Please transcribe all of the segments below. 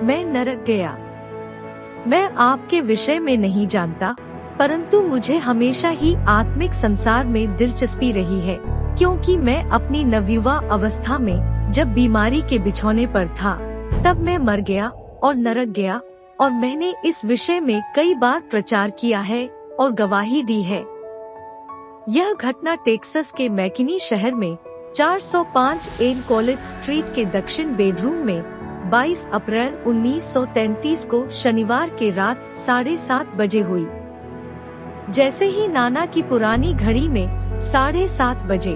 मैं नरक गया। मैं आपके विषय में नहीं जानता, परंतु मुझे हमेशा ही आत्मिक संसार में दिलचस्पी रही है, क्योंकि मैं अपनी नवयुवा अवस्था में जब बीमारी के बिछौने पर था, तब मैं मर गया और नरक गया, और मैंने इस विषय में कई बार प्रचार किया है और गवाही दी है। यह घटना टेक्सास के मैकिनी शहर में 405 एन कॉलेज स्ट्रीट के दक्षिण बेडरूम में 22 अप्रैल 1933 को शनिवार के रात 7:30 बजे हुई। जैसे ही नाना की पुरानी घड़ी में 7:30 बजे,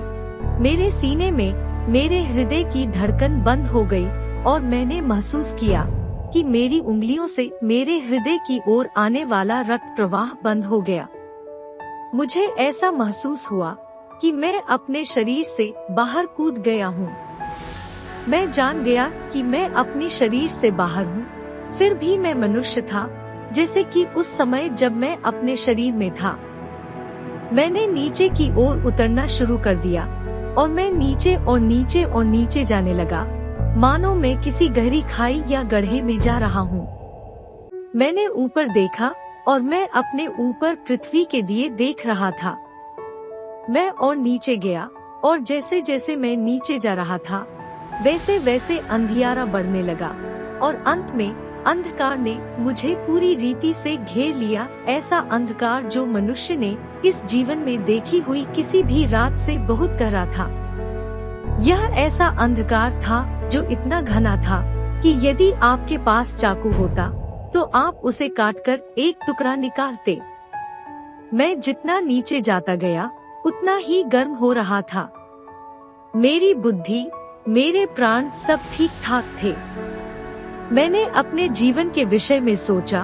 मेरे सीने में मेरे हृदय की धड़कन बंद हो गई और मैंने महसूस किया कि मेरी उंगलियों से मेरे हृदय की ओर आने वाला रक्त प्रवाह बंद हो गया। मुझे ऐसा महसूस हुआ कि मैं अपने शरीर से बाहर कूद गया हूँ। मैं जान गया कि मैं अपने शरीर से बाहर हूँ, फिर भी मैं मनुष्य था, जैसे कि उस समय जब मैं अपने शरीर में था। मैंने नीचे की ओर उतरना शुरू कर दिया और मैं नीचे और नीचे और नीचे जाने लगा, मानो मैं किसी गहरी खाई या गड्ढे में जा रहा हूँ। मैंने ऊपर देखा और मैं अपने ऊपर पृथ्वी के दिए देख रहा था। मैं और नीचे गया, और जैसे जैसे मैं नीचे जा रहा था, वैसे वैसे अंधियारा बढ़ने लगा, और अंत में अंधकार ने मुझे पूरी रीति से घेर लिया। ऐसा अंधकार जो मनुष्य ने इस जीवन में देखी हुई किसी भी रात से बहुत गहरा था। यह ऐसा अंधकार था जो इतना घना था कि यदि आपके पास चाकू होता तो आप उसे काटकर एक टुकड़ा निकालते। मैं जितना नीचे जाता गया उतना ही गर्म हो रहा था। मेरी बुद्धि, मेरे प्राण सब ठीक ठाक थे। मैंने अपने जीवन के विषय में सोचा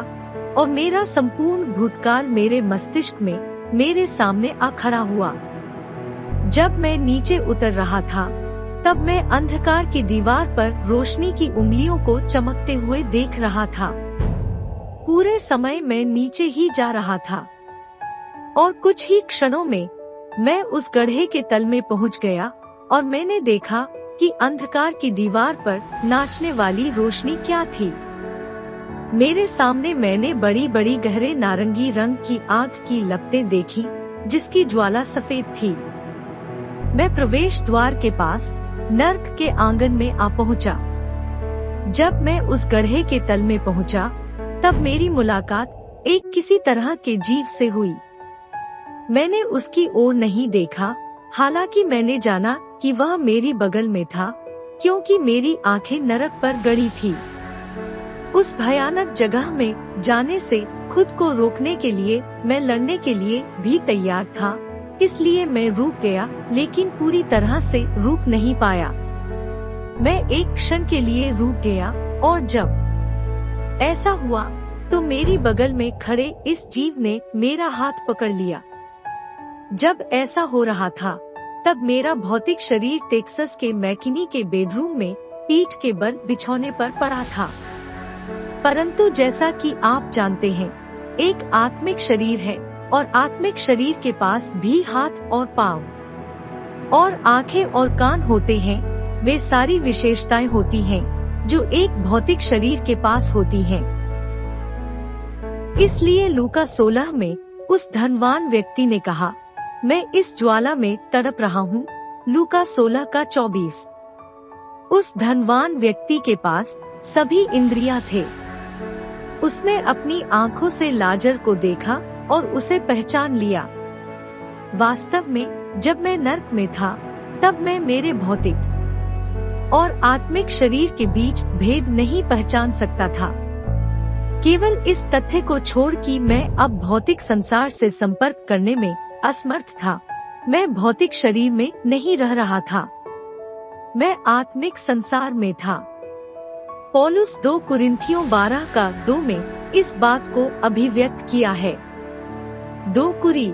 और मेरा संपूर्ण भूतकाल मेरे मस्तिष्क में मेरे सामने आ खड़ा हुआ। जब मैं नीचे उतर रहा था, तब मैं अंधकार की दीवार पर रोशनी की उंगलियों को चमकते हुए देख रहा था। पूरे समय मैं नीचे ही जा रहा था, और कुछ ही क्षणों में मैं उस गड्ढे के तल में पहुंच गया, और मैंने देखा कि अंधकार की दीवार पर नाचने वाली रोशनी क्या थी। मेरे सामने मैंने बड़ी बड़ी गहरे नारंगी रंग की आग की लपटें देखी, जिसकी ज्वाला सफेद थी। मैं प्रवेश द्वार के पास नर्क के आंगन में आ पहुंचा। जब मैं उस गड्ढे के तल में पहुंचा, तब मेरी मुलाकात एक किसी तरह के जीव से हुई। मैंने उसकी ओर नहीं देखा, हालांकि मैंने जाना कि वह मेरी बगल में था, क्योंकि मेरी आंखें नरक पर गड़ी थी। उस भयानक जगह में जाने से खुद को रोकने के लिए मैं लड़ने के लिए भी तैयार था, इसलिए मैं रुक गया, लेकिन पूरी तरह से रुक नहीं पाया। मैं एक क्षण के लिए रुक गया, और जब ऐसा हुआ तो मेरी बगल में खड़े इस जीव ने मेरा हाथ पकड़ लिया। जब ऐसा हो रहा था, तब मेरा भौतिक शरीर टेक्सास के मैकिनी के बेडरूम में पीठ के बल बिछौने पर पड़ा था। परंतु जैसा कि आप जानते हैं, एक आत्मिक शरीर है, और आत्मिक शरीर के पास भी हाथ और पाँव और आंखें और कान होते हैं। वे सारी विशेषताएं होती हैं जो एक भौतिक शरीर के पास होती हैं। इसलिए लूका 16 में उस धनवान व्यक्ति ने कहा, मैं इस ज्वाला में तड़प रहा हूँ। लूका 16 का 24। उस धनवान व्यक्ति के पास सभी इंद्रियां थे। उसने अपनी आंखों से लाजर को देखा और उसे पहचान लिया। वास्तव में जब मैं नर्क में था, तब मैं मेरे भौतिक और आत्मिक शरीर के बीच भेद नहीं पहचान सकता था। केवल इस तथ्य को छोड़ कि मैं अब भौतिक संसार से संपर्क करने में असमर्थ था, मैं भौतिक शरीर में नहीं रह रहा था, मैं आत्मिक संसार में था। पौलुस 2 कुरिन्थियों 12 का 2 में इस बात को अभिव्यक्त किया है। 2 कुरी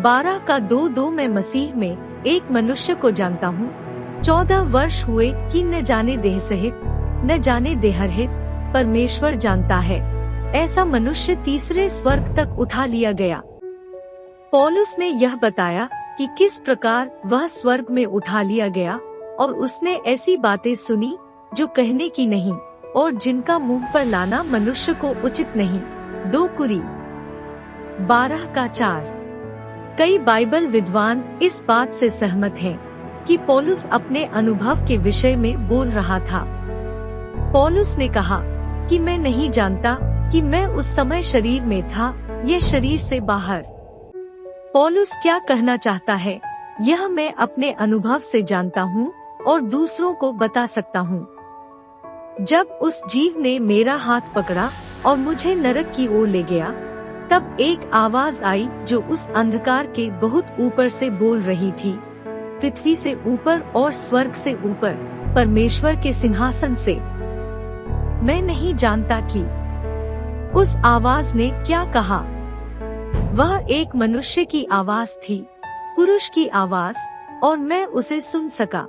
12 का 2 मैं मसीह में एक मनुष्य को जानता हूँ। 14 वर्ष हुए कि न जाने देह सहित न जाने देहरहित परमेश्वर जानता है, ऐसा मनुष्य तीसरे स्वर्ग तक उठा लिया गया। पौलुस ने यह बताया कि किस प्रकार वह स्वर्ग में उठा लिया गया, और उसने ऐसी बातें सुनी जो कहने की नहीं, और जिनका मुंह पर लाना मनुष्य को उचित नहीं। 2 कुरी 12:4। कई बाइबल विद्वान इस बात से सहमत हैं कि पौलुस अपने अनुभव के विषय में बोल रहा था। पौलुस ने कहा कि मैं नहीं जानता कि मैं उस समय शरीर में था या शरीर से बाहर। पौलुस क्या कहना चाहता है यह मैं अपने अनुभव से जानता हूँ और दूसरों को बता सकता हूँ। जब उस जीव ने मेरा हाथ पकड़ा और मुझे नरक की ओर ले गया, तब एक आवाज आई जो उस अंधकार के बहुत ऊपर से बोल रही थी, पृथ्वी से ऊपर और स्वर्ग से ऊपर, परमेश्वर के सिंहासन से। मैं नहीं जानता कि उस आवाज ने क्या कहा। वह एक मनुष्य की आवाज थी, पुरुष की आवाज, और मैं उसे सुन सका।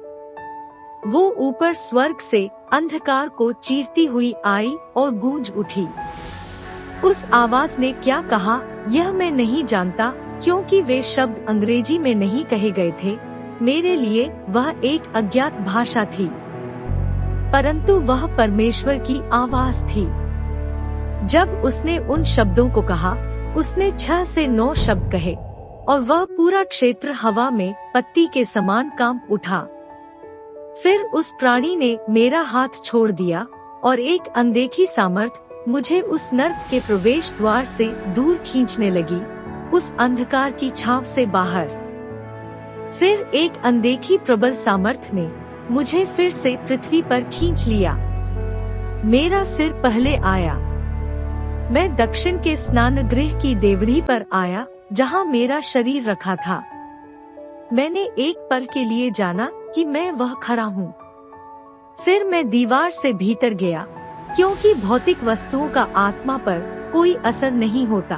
वो ऊपर स्वर्ग से अंधकार को चीरती हुई आई और गूंज उठी। उस आवाज ने क्या कहा यह मैं नहीं जानता, क्योंकि वे शब्द अंग्रेजी में नहीं कहे गए थे। मेरे लिए वह एक अज्ञात भाषा थी, परंतु वह परमेश्वर की आवाज थी। जब उसने उन शब्दों को कहा, उसने 6 से 9 शब्द कहे और वह पूरा क्षेत्र हवा में पत्ती के समान कांप उठा। फिर उस प्राणी ने मेरा हाथ छोड़ दिया और एक अनदेखी सामर्थ मुझे उस नर्क के प्रवेश द्वार से दूर खींचने लगी, उस अंधकार की छाव से बाहर। फिर एक अनदेखी प्रबल सामर्थ ने मुझे फिर से पृथ्वी पर खींच लिया। मेरा सिर पहले आया। मैं दक्षिण के स्नानगृह की देवड़ी पर आया, जहां मेरा शरीर रखा था। मैंने एक पल के लिए जाना कि मैं वह खड़ा हूँ। फिर मैं दीवार से भीतर गया, क्योंकि भौतिक वस्तुओं का आत्मा पर कोई असर नहीं होता।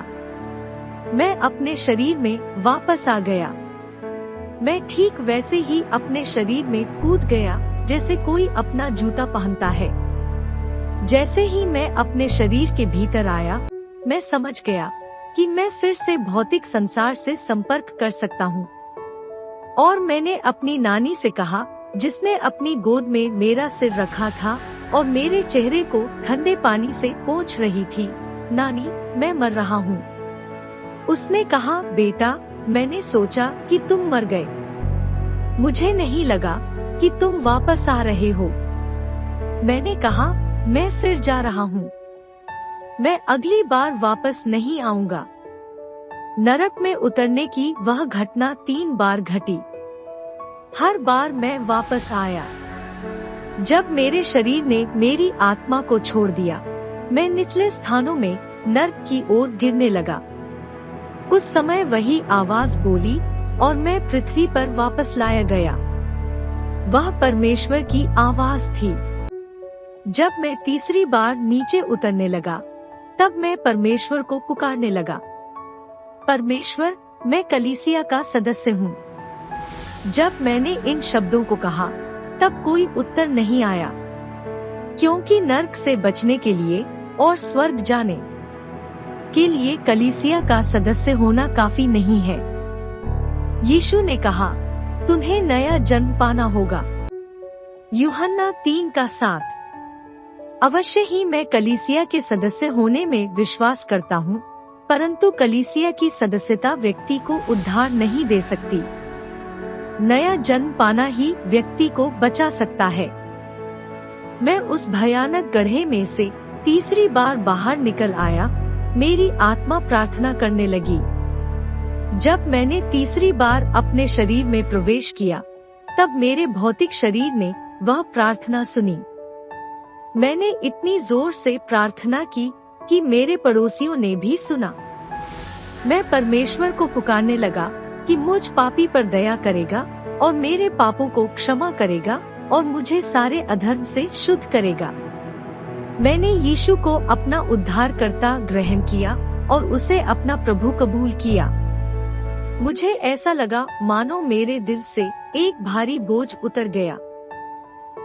मैं अपने शरीर में वापस आ गया। मैं ठीक वैसे ही अपने शरीर में कूद गया जैसे कोई अपना जूता पहनता है। जैसे ही मैं अपने शरीर के भीतर आया, मैं समझ गया कि मैं फिर से भौतिक संसार से संपर्क कर सकता हूँ। और मैंने अपनी नानी से कहा, जिसने अपनी गोद में मेरा सिर रखा था और मेरे चेहरे को ठंडे पानी से पोंछ रही थी, नानी, मैं मर रहा हूँ। उसने कहा, बेटा, मैंने सोचा कि तुम मर गए। मुझे नहीं लगा कि तुम वापस आ रहे हो। मैंने कहा, मैं फिर जा रहा हूँ। मैं अगली बार वापस नहीं आऊंगा। नरक में उतरने की वह घटना 3 बार घटी। हर बार मैं वापस आया। जब मेरे शरीर ने मेरी आत्मा को छोड़ दिया, मैं निचले स्थानों में नरक की ओर गिरने लगा। उस समय वही आवाज बोली और मैं पृथ्वी पर वापस लाया गया। वह परमेश्वर की आवाज थी। जब मैं तीसरी बार नीचे उतरने लगा, तब मैं परमेश्वर को पुकारने लगा, परमेश्वर, मैं कलीसिया का सदस्य हूँ। जब मैंने इन शब्दों को कहा, तब कोई उत्तर नहीं आया, क्योंकि नरक से बचने के लिए और स्वर्ग जाने के लिए कलीसिया का सदस्य होना काफी नहीं है। यीशु ने कहा, तुम्हें नया जन्म पाना होगा। यूहन्ना 3:7। अवश्य ही मैं कलीसिया के सदस्य होने में विश्वास करता हूँ, परंतु कलीसिया की सदस्यता व्यक्ति को उद्धार नहीं दे सकती। नया जन्म पाना ही व्यक्ति को बचा सकता है। मैं उस भयानक गड्ढे में से तीसरी बार बाहर निकल आया। मेरी आत्मा प्रार्थना करने लगी। जब मैंने तीसरी बार अपने शरीर में प्रवेश किया, तब मेरे भौतिक शरीर ने वह प्रार्थना सुनी। मैंने इतनी जोर से प्रार्थना की कि मेरे पड़ोसियों ने भी सुना। मैं परमेश्वर को पुकारने लगा कि मुझ पापी पर दया करेगा और मेरे पापों को क्षमा करेगा और मुझे सारे अधर्म से शुद्ध करेगा। मैंने यीशु को अपना उद्धारकर्ता ग्रहण किया और उसे अपना प्रभु कबूल किया। मुझे ऐसा लगा मानो मेरे दिल से एक भारी बोझ उतर गया।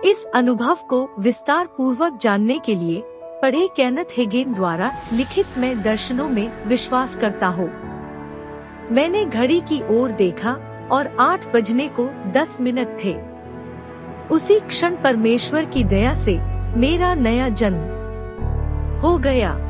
इस अनुभव को विस्तार पूर्वक जानने के लिए पढ़े केनेथ हेगेन द्वारा लिखित मैं दर्शनों में विश्वास करता हूँ। मैंने घड़ी की ओर देखा और 8 बजने को 10 मिनट थे। उसी क्षण परमेश्वर की दया से मेरा नया जन्म हो गया।